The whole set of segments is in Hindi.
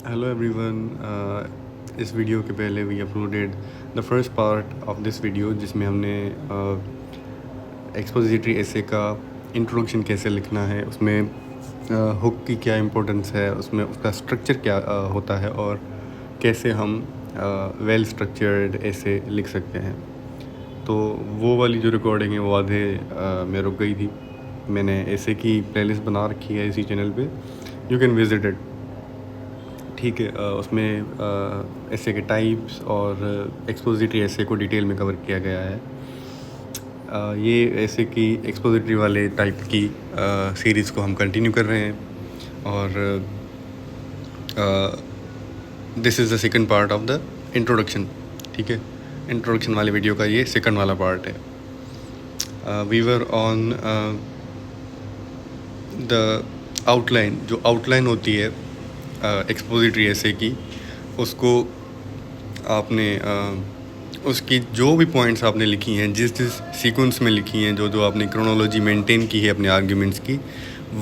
Hello everyone. इस वीडियो के पहले we uploaded the first part of this video जिसमें हमने एक्सपोजिटरी एसे का इंट्रोडक्शन कैसे लिखना है, उसमें हुक की क्या इम्पोर्टेंस है, उसमें उसका स्ट्रक्चर क्या होता है और कैसे हम वेल स्ट्रक्चर्ड ऐसे लिख सकते हैं। तो वो वाली जो रिकॉर्डिंग है वो आधे में रुक गई थी। मैंने ऐसे की प्लेलिस्ट बना रखी है इसी चैनल पे, यू कैन विजिट इट। ठीक है, उसमें ऐसे के टाइप्स और एक्सपोजिटरी ऐसे को डिटेल में कवर किया गया है। ये ऐसे की एक्सपोजिटरी वाले टाइप की सीरीज़ को हम कंटिन्यू कर रहे हैं और this is the second part of the introduction. ठीक है, इंट्रोडक्शन वाले वीडियो का ये सेकंड वाला पार्ट है। We were on the outline. जो आउटलाइन होती है एक्सपोजिटरी ऐसे की, उसको आपने उसकी जो भी पॉइंट्स आपने लिखी हैं, जिस जिस सीक्वेंस में लिखी हैं, जो जो आपने क्रोनोलॉजी मेंटेन की है अपने आर्ग्यूमेंट्स की,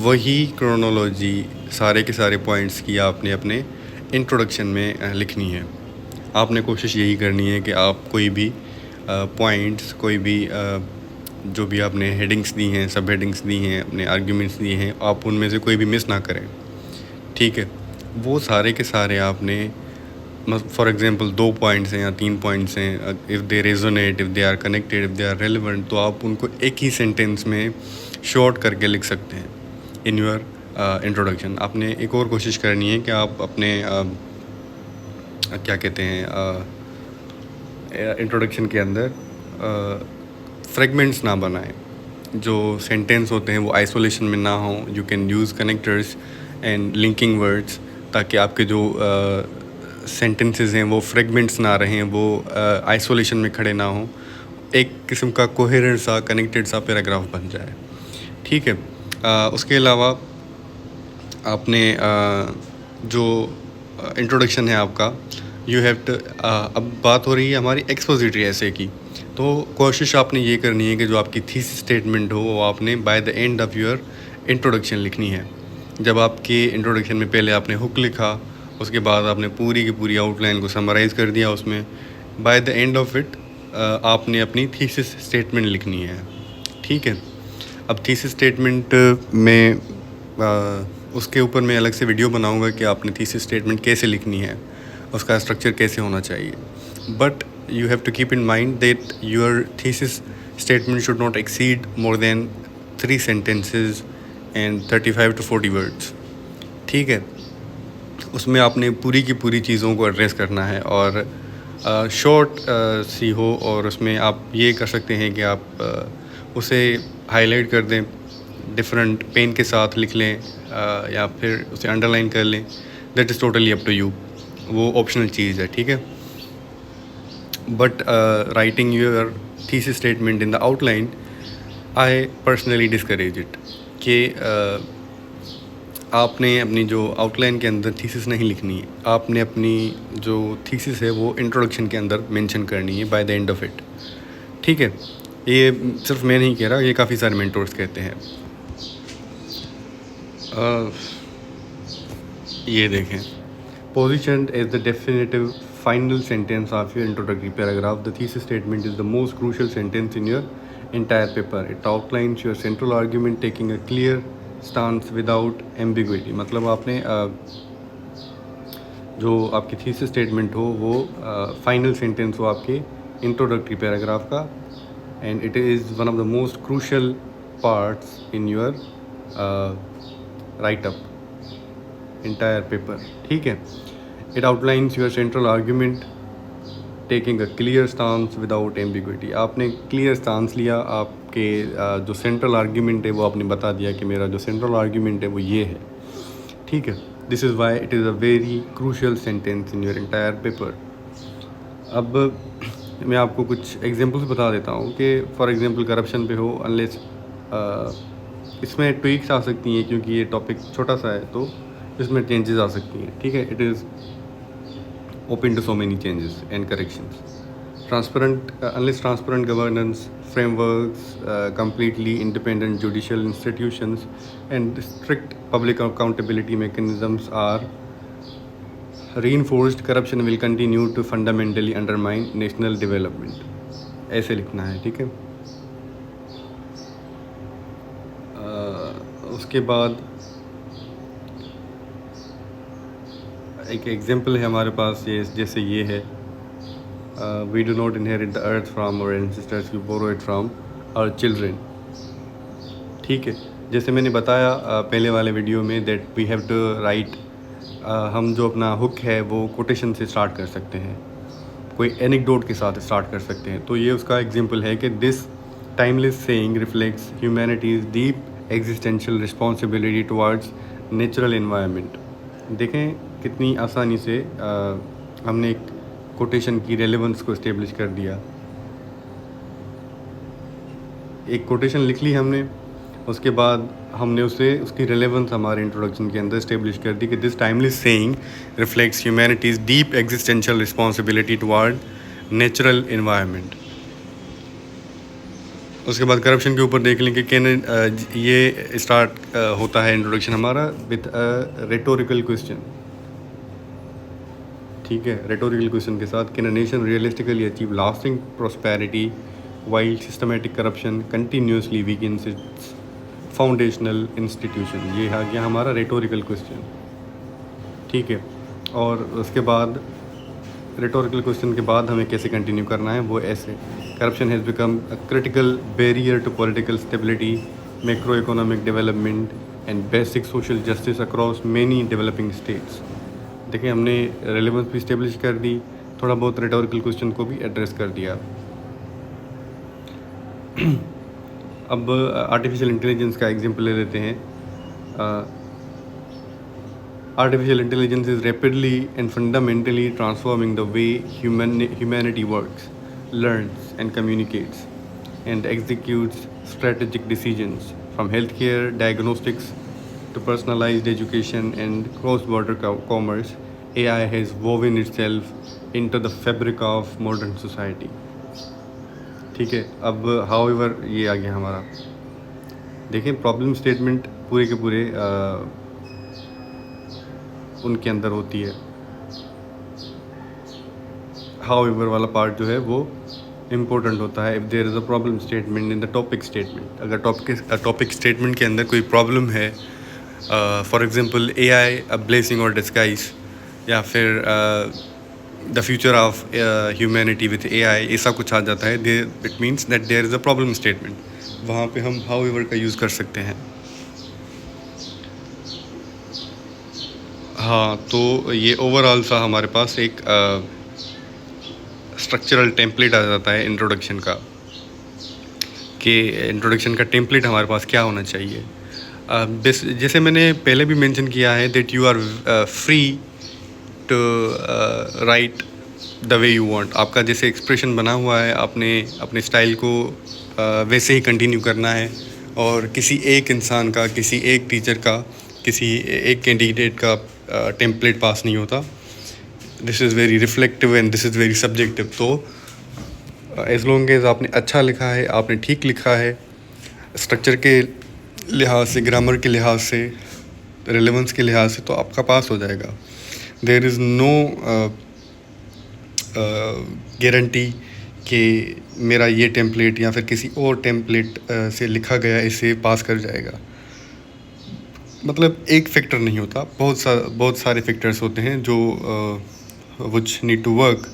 वही क्रोनोलॉजी सारे के सारे पॉइंट्स की आपने अपने इंट्रोडक्शन में लिखनी है। आपने कोशिश यही करनी है कि आप कोई भी पॉइंट्स, कोई भी जो भी आपने हेडिंग्स दी हैं, सब हेडिंग्स दी हैं, अपने आर्ग्यूमेंट्स दिए हैं, आप उनमें से कोई भी मिस ना करें। ठीक है, वो सारे के सारे आपने, फॉर एग्जांपल 2 पॉइंट्स हैं या 3 पॉइंट्स हैं, if they resonate, if they are connected, if they are relevant, तो आप उनको एक ही सेंटेंस में शॉर्ट करके लिख सकते हैं इन योर इंट्रोडक्शन। आपने एक और कोशिश करनी है कि आप अपने क्या कहते हैं इंट्रोडक्शन के अंदर फ्रेगमेंट्स ना बनाएं। जो सेंटेंस होते हैं वो आइसोलेशन में ना हो। You can use connectors and linking words, ताकि आपके जो सेंटेंसेस हैं वो फ्रेगमेंट्स ना रहें, वो आइसोलेशन में खड़े ना हों, एक किस्म का कोहेरेंट सा, कनेक्टेड सा पैराग्राफ बन जाए। ठीक है, उसके अलावा आपने जो इंट्रोडक्शन है आपका, यू हैव टू, अब बात हो रही है हमारी एक्सपोजिटरी ऐसे की, तो कोशिश आपने ये करनी है कि जो आपकी थीसिस स्टेटमेंट हो वो आपने by the end of your introduction लिखनी है। जब आपके इंट्रोडक्शन में पहले आपने हुक लिखा, उसके बाद आपने पूरी की पूरी आउटलाइन को समराइज़ कर दिया उसमें, by the end of it आपने अपनी थीसिस स्टेटमेंट लिखनी है। ठीक है, अब थीसिस स्टेटमेंट में उसके ऊपर मैं अलग से वीडियो बनाऊंगा कि आपने थीसिस स्टेटमेंट कैसे लिखनी है, उसका स्ट्रक्चर कैसे होना चाहिए। But you have to keep in mind that your thesis statement should not exceed more than 3 sentences and 35 to 40 words। ठीक है, उसमें आपने पूरी की पूरी चीज़ों को एड्रेस करना है और शॉर्ट सी हो, और उसमें आप ये कर सकते हैं कि आप उसे हाईलाइट कर दें, डिफरेंट पेन के साथ लिख लें, या फिर उसे अंडरलाइन कर लें। That is totally up to you, वो ऑप्शनल चीज़ है। ठीक है, but writing your thesis statement in the outline, I personally discourage it कि आपने अपनी जो आउटलाइन के अंदर थीसिस नहीं लिखनी है, आपने अपनी जो थीसिस है वो इंट्रोडक्शन के अंदर मेंशन करनी है by the end of it. ठीक है, ये सिर्फ मैं नहीं कह रहा, ये काफ़ी सारे मेंटोर्स कहते हैं। ये देखें, positioned as the definitive final sentence of your introductory paragraph, the thesis statement is the most crucial sentence in your entire paper. It outlines your central argument, taking a clear stance without ambiguity। मतलब आपने जो आपकी थीसिस स्टेटमेंट हो वो फाइनल सेंटेंस हो आपके इंट्रोडक्टरी पैराग्राफ का, and it is one of the most crucial parts in your right up entire paper। ठीक है, it outlines your central argument, taking a clear stance without ambiguity। आपने clear stance लिया, आपके जो central argument है वो आपने बता दिया कि मेरा जो central argument है वो ये है। ठीक है, this is why it is a very crucial sentence in your entire paper। अब मैं आपको कुछ एग्जांपल्स बता देता हूँ कि फॉर एग्जांपल करप्शन पे हो, अनलेस इसमें ट्वीक्स आ सकती हैं क्योंकि ये टॉपिक छोटा सा है, तो इसमें चेंजेस आ सकती हैं। ठीक है, it is open to so many changes and corrections. Transparent, unless transparent governance frameworks, completely independent judicial institutions and strict public accountability mechanisms are reinforced corruption will continue to fundamentally undermine national development, ऐसे लिखना है, ठीक है। उसके बाद एक एग्जांपल है हमारे पास, ये जैसे ये है, we do not inherit the earth from our ancestors, we borrow it from our children, ठीक है। जैसे मैंने बताया पहले वाले वीडियो में that we have to write, हम जो अपना हुक है वो कोटेशन से स्टार्ट कर सकते हैं, कोई एनेक्डोट के साथ स्टार्ट कर सकते हैं। तो ये उसका एग्जांपल है कि this timeless saying reflects humanities deep existential responsibility towards natural environment. देखें कितनी आसानी से हमने एक कोटेशन की रेलेवेंस को इस्टेब्लिश कर दिया। एक कोटेशन लिख ली हमने, उसके बाद हमने उसकी रेलेवेंस हमारे इंट्रोडक्शन के अंदर इस्टेब्लिश कर दी कि this timeless saying reflects humanities deep existential responsibility toward natural environment. उसके बाद करप्शन के ऊपर देख लें कि ये स्टार्ट होता है इंट्रोडक्शन हमारा विथ अ रेटोरिकल क्वेश्चन, ठीक है। रेटोरिकल क्वेश्चन के साथ, can a nation realistically achieve lasting prosperity while systematic corruption continuously weakens it's foundational institution. ये आ गया हमारा रेटोरिकल क्वेश्चन, ठीक है। और उसके बाद रेटोरिकल क्वेश्चन के बाद हमें कैसे कंटिन्यू करना है, वो ऐसे, corruption has become a critical barrier to political stability, macro economic development and basic social justice across many developing states. देखिए हमने रेलेवेंस भी इस्टेब्लिश कर दी, थोड़ा बहुत रेटोरिकल क्वेश्चन को भी एड्रेस कर दिया। अब आर्टिफिशियल इंटेलिजेंस का एग्जांपल ले लेते हैं। Artificial intelligence is rapidly and fundamentally transforming the way humanity works, learns, and communicates, and executes strategic decisions, from healthcare diagnostics to personalized education and cross-border commerce. AI has woven itself into the fabric of modern society. ठीक है। अब however ये आ गया हमारा, देखें प्रॉब्लम स्टेटमेंट पूरे के पूरे उनके अंदर होती है। हाउएवर वाला पार्ट जो है वो इम्पोर्टेंट होता है। If there is a problem statement in the topic statement, अगर टॉपिक स्टेटमेंट के अंदर कोई प्रॉब्लम है, for example AI a blessing और डिस्गाइज, या फिर the future of humanity with AI, ऐसा कुछ आ जाता है, it means that there is a problem statement. वहाँ पे हम हाउएवर का यूज़ कर सकते हैं। हाँ, तो ये ओवरऑल सा हमारे पास एक स्ट्रक्चरल टेम्पलेट आ जाता है इंट्रोडक्शन का, कि इंट्रोडक्शन का टेम्पलेट हमारे पास क्या होना चाहिए। जैसे मैंने पहले भी मेंशन किया है that you are free to write the way you want. आपका जैसे एक्सप्रेशन बना हुआ है, आपने अपने स्टाइल को वैसे ही कंटिन्यू करना है, और किसी एक इंसान का, किसी एक टीचर का, किसी एक कैंडिडेट का टेम्पलेट पास नहीं होता। This is very reflective and this is very subjective. तो एज लॉन्ग एज आपने अच्छा लिखा है, आपने ठीक लिखा है, स्ट्रक्चर के लिहाज से, ग्रामर के लिहाज से, रेलेवेंस के लिहाज से, तो आपका पास हो जाएगा। देयर इज़ नो गारंटी कि मेरा ये टेम्पलेट या फिर किसी और टेम्पलेट से लिखा गया इसे पास कर जाएगा। मतलब एक फैक्टर नहीं होता, बहुत सारे फैक्टर्स होते हैं जो which need to work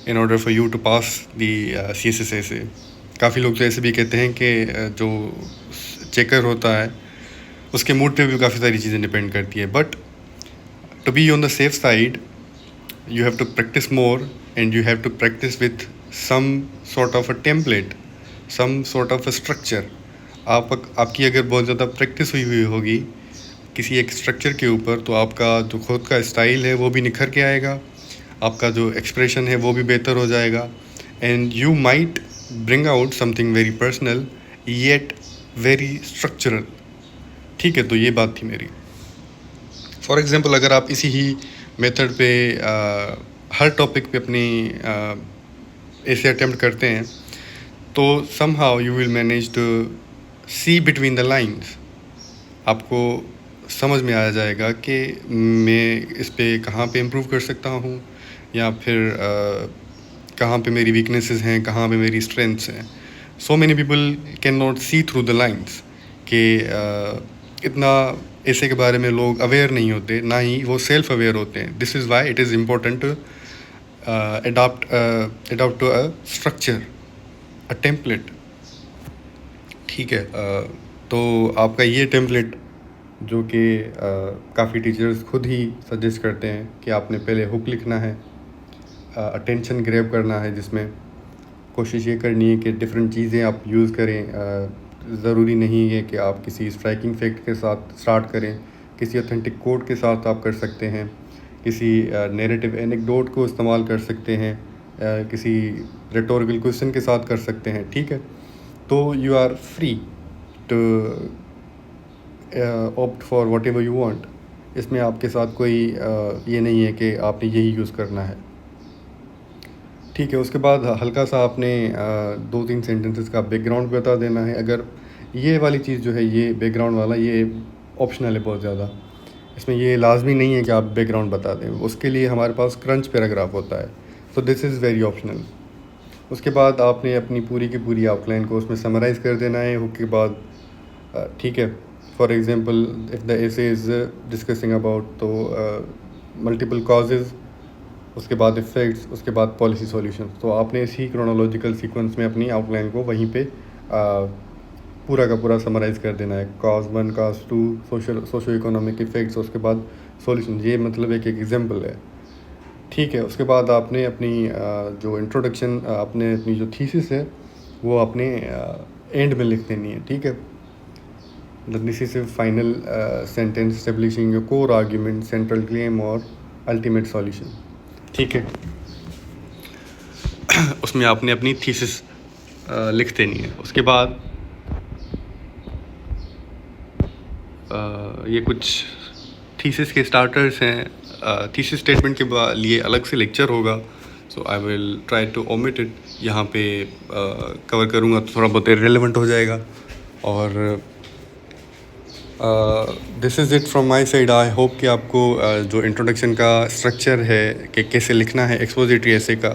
in order for you to pass the CSSA से। काफ़ी लोग तो ऐसे भी कहते हैं कि जो चेकर होता है उसके मूड पे भी काफ़ी सारी चीज़ें डिपेंड करती है। But to be on the safe side you have to practice more, and you have to practice with some sort of a template, some sort of a structure. आपकी अगर बहुत ज़्यादा प्रैक्टिस हुई होगी किसी एक स्ट्रक्चर के ऊपर, तो आपका जो खुद का स्टाइल है वो भी निखर के आएगा, आपका जो एक्सप्रेशन है वो भी बेहतर हो जाएगा, and you might bring out something very personal yet very structural. ठीक है, तो ये बात थी मेरी। फॉर एग्ज़ाम्पल, अगर आप इसी ही मेथड पे हर टॉपिक पे अपनी ऐसे अटेम्प्ट करते हैं, तो somehow you will manage to see between the lines. आपको समझ में आ जाएगा कि मैं इस पे कहाँ पे इम्प्रूव कर सकता हूँ, या फिर कहाँ पे मेरी वीकनेसेस हैं, कहाँ पे मेरी स्ट्रेंथ्स हैं। So many people can not see through the lines कि इतना ऐसे के बारे में लोग अवेयर नहीं होते, ना ही वो सेल्फ अवेयर होते हैं। This is why it is important to adopt to a structure, a template. ठीक है, तो आपका ये टेम्पलेट जो कि काफ़ी टीचर्स खुद ही सजेस्ट करते हैं कि आपने पहले हुक लिखना है, अटेंशन ग्रैब करना है, जिसमें कोशिश ये करनी है कि डिफरेंट चीज़ें आप यूज़ करें। ज़रूरी नहीं है कि आप किसी स्ट्राइकिंग फैक्ट के साथ स्टार्ट करें, किसी ऑथेंटिक कोट के साथ आप कर सकते हैं, किसी नैरेटिव एनेक्डोट को इस्तेमाल कर सकते हैं, किसी रेटोरिकल क्वेश्चन के साथ कर सकते हैं। ठीक है, तो you are free to opt for whatever you want. इसमें आपके साथ कोई ये नहीं है कि आपने यही यूज़ करना है। ठीक है, उसके बाद हल्का सा आपने 2-3 सेंटेंसेस का बैकग्राउंड बता देना है। अगर ये वाली चीज़ जो है, ये बैकग्राउंड वाला, ये ऑप्शनल है बहुत ज़्यादा। इसमें ये लाजमी नहीं है कि आप बैकग्राउंड बता दें, उसके लिए हमारे पास क्रंच पैराग्राफ होता है। So this is very optional. उसके बाद आपने अपनी पूरी की पूरी आउटलाइन को उसमें समराइज़ कर देना है हुक के बाद। ठीक है, for example if the essay is discussing about, तो मल्टीपल कॉजेज़, उसके बाद इफ़ेक्ट्स, उसके बाद पॉलिसी सॉल्यूशन। तो आपने इसी क्रोनोलॉजिकल सीक्वेंस में अपनी आउटलाइन को वहीं पे पूरा का पूरा समराइज़ कर देना है। Cause 1, cause 2, socio economic effects, उसके बाद सॉल्यूशन। ये मतलब एक एग्जाम्पल है। ठीक है, उसके बाद आपने अपनी जो इंट्रोडक्शन, आपने अपनी जो थीसिस है वो आपने एंड में लिख देनी है। ठीक है, the decisive final sentence establishing your core argument, central claim और अल्टीमेट सॉल्यूशन। ठीक है, उसमें आपने अपनी थीसिस लिख देनी है। उसके बाद ये कुछ थीसिस के स्टार्टर्स हैं। थीसिस स्टेटमेंट के लिए अलग से लेक्चर होगा, so I will try to omit it. यहाँ पे कवर करूँगा तो थोड़ा बहुत इरेलेवेंट हो जाएगा। और this is it from my side. I hope कि आपको जो इंट्रोडक्शन का स्ट्रक्चर है कि कैसे लिखना है एक्सपोजिटरी ऐसे का,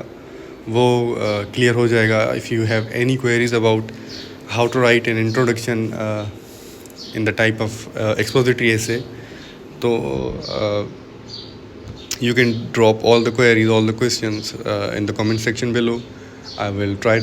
वो क्लियर हो जाएगा। If you have any queries about how to write an introduction in the type of expository essay, so you can drop all the queries, all the questions in the comment section below. I will try to